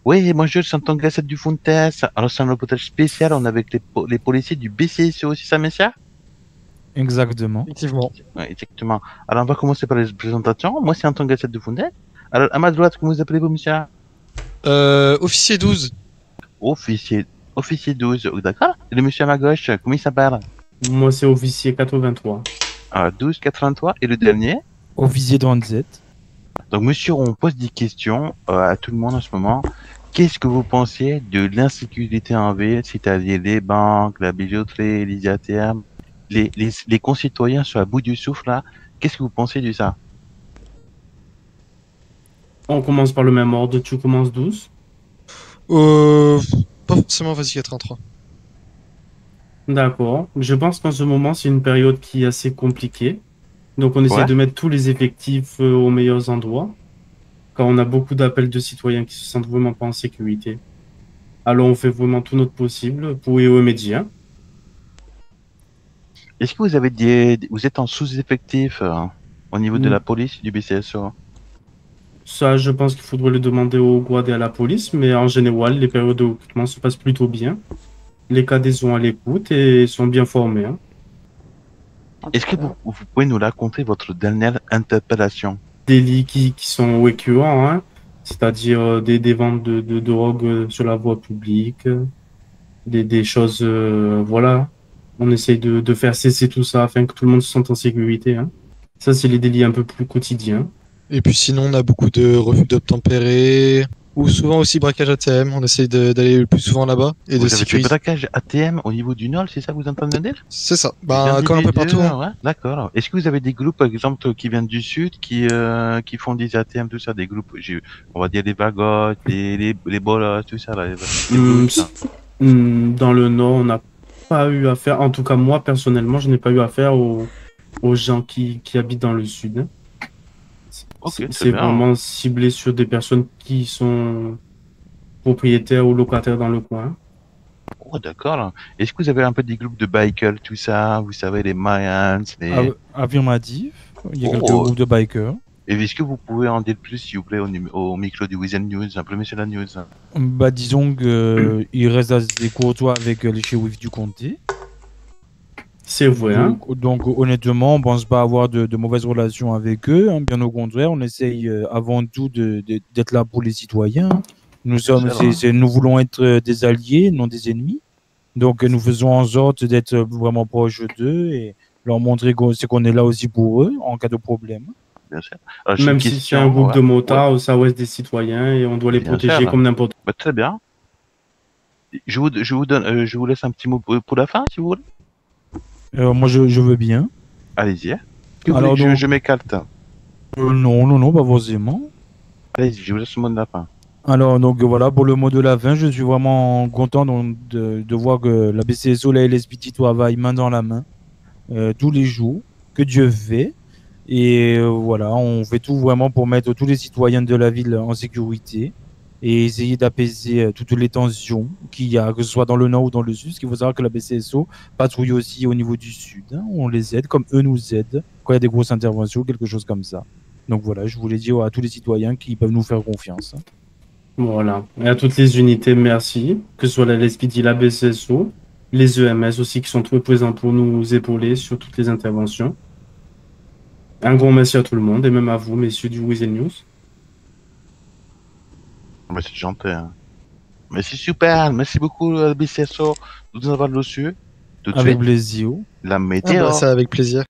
Oui, bonjour, c'est Anton Glassette du Fontes. Alors, c'est un reportage spécial. On est avec les policiers du BCSO, c'est ça, messieurs? Exactement. Effectivement. Oui, exactement. Alors, on va commencer par les présentations. Moi, c'est Anton Glassette du Fontes. Alors, à ma droite, comment vous appelez-vous, monsieur? Officier 12. Officier, officier 12, d'accord? Et le monsieur à ma gauche, comment il s'appelle? Moi, c'est officier 83. 12, 83. Et le dernier? Officier de Z. Donc, monsieur, on pose des questions à tout le monde en ce moment. Qu'est-ce que vous pensez de l'insécurité en ville, c'est-à-dire les banques, la bijouterie, les ATM, les concitoyens sur à bout du souffle là? Qu'est-ce que vous pensez de ça? On commence par le même ordre. Tu commences 12. Euh, Pas forcément vas-y 83. D'accord. Je pense qu'en ce moment, c'est une période qui est assez compliquée. Donc, on essaie Ouais. de mettre tous les effectifs aux meilleurs endroits, car on a beaucoup d'appels de citoyens qui se sentent vraiment pas en sécurité. Alors, on fait vraiment tout notre possible pour y remédier, hein. Est-ce que vous avez vous êtes en sous-effectif au niveau de la Mm. police du BCSO? Ça, je pense qu'il faudrait le demander aux GOAD et à la police, mais en général, les périodes de recrutement se passent plutôt bien. Les cadets sont à l'écoute et sont bien formés, hein. Est-ce que vous pouvez nous raconter votre dernière interpellation? Délits qui sont récurrents, hein, c'est-à-dire des ventes de drogue sur la voie publique, des choses, voilà. On essaye de faire cesser tout ça afin que tout le monde se sente en sécurité, hein. Ça, c'est les délits un peu plus quotidiens. Et puis sinon, on a beaucoup de refus d'obtempérer. Ou souvent aussi braquage ATM. On essaye d'aller le plus souvent là-bas et de Vous avez des sécuriser. braquages ATM au niveau du Nord, c'est ça que vous entendez dire? C'est ça. Des Bah, comme un peu individus, partout, hein. ouais, d'accord. Est-ce que vous avez des groupes, par exemple, qui viennent du Sud, qui font des ATM, tout ça, des groupes, on va dire les Vagottes, les Bolos, tout ça, là, les Hum, Blues, s- là. Dans le Nord, on n'a pas eu affaire, en tout cas moi personnellement, je n'ai pas eu affaire aux gens qui habitent dans le Sud, hein. Ok, très C'est bien. vraiment ciblé sur des personnes qui sont propriétaires ou locataires dans le coin. Oh, d'accord. Est-ce que vous avez un peu des groupes de bikers, tout ça, vous savez, les Mayans, les... Affirmatif. Il y a quelques Oh, groupes de bikers. et est-ce que vous pouvez en dire plus, s'il vous plaît, au micro du Weekend News, un peu monsieur la news? Bah, disons qu'il reste assez courtois avec les shérifs du comté. C'est vrai, hein. Donc, honnêtement, on pense pas avoir de mauvaises relations avec eux, hein. Bien au contraire, on essaye avant tout d'être là pour les citoyens, hein. Excellent. Nous voulons être des alliés, non des ennemis. Donc, nous faisons en sorte d'être vraiment proches d'eux et leur montrer c'est qu'on est là aussi pour eux en cas de problème. Bien sûr. Alors, j'ai une Même si c'est un question, groupe ouais. de Ouais, motards, ça reste des citoyens et on doit les bien sûr. protéger comme n'importe Bah, très bien. Je vous laisse un petit mot pour la fin, si vous voulez. Moi, je veux bien. Allez-y, hein. Est-ce que vous voulez Alors, que donc, je m'écarte? non, non, non, pas forcément. Allez-y, je vous laisse le mot de la fin. Alors, donc voilà, pour le mot de la fin, je suis vraiment content de voir que la BCSO, la LSPT travaille main dans la main tous les jours, que Dieu fait. Et voilà, on fait tout vraiment pour mettre tous les citoyens de la ville en sécurité et essayer d'apaiser toutes les tensions qu'il y a, que ce soit dans le nord ou dans le sud. Parce qu'il faut savoir que la BCSO patrouille aussi au niveau du sud, hein. On les aide comme eux nous aident quand il y a des grosses interventions, quelque chose comme ça. Donc voilà, je voulais dire à tous les citoyens qui peuvent nous faire confiance, hein. Voilà. Et à toutes les unités, merci. Que ce soit la LSPD, la BCSO, les EMS aussi qui sont très présents pour nous épauler sur toutes les interventions. Un grand merci à tout le monde et même à vous, messieurs du Weasel News. Bah, c'est gentil, hein. Mais c'est super. Merci beaucoup, BCSO, de nous avoir reçus. Tout de Avec suite, plaisir. la Ah bah, météo. ça avec plaisir.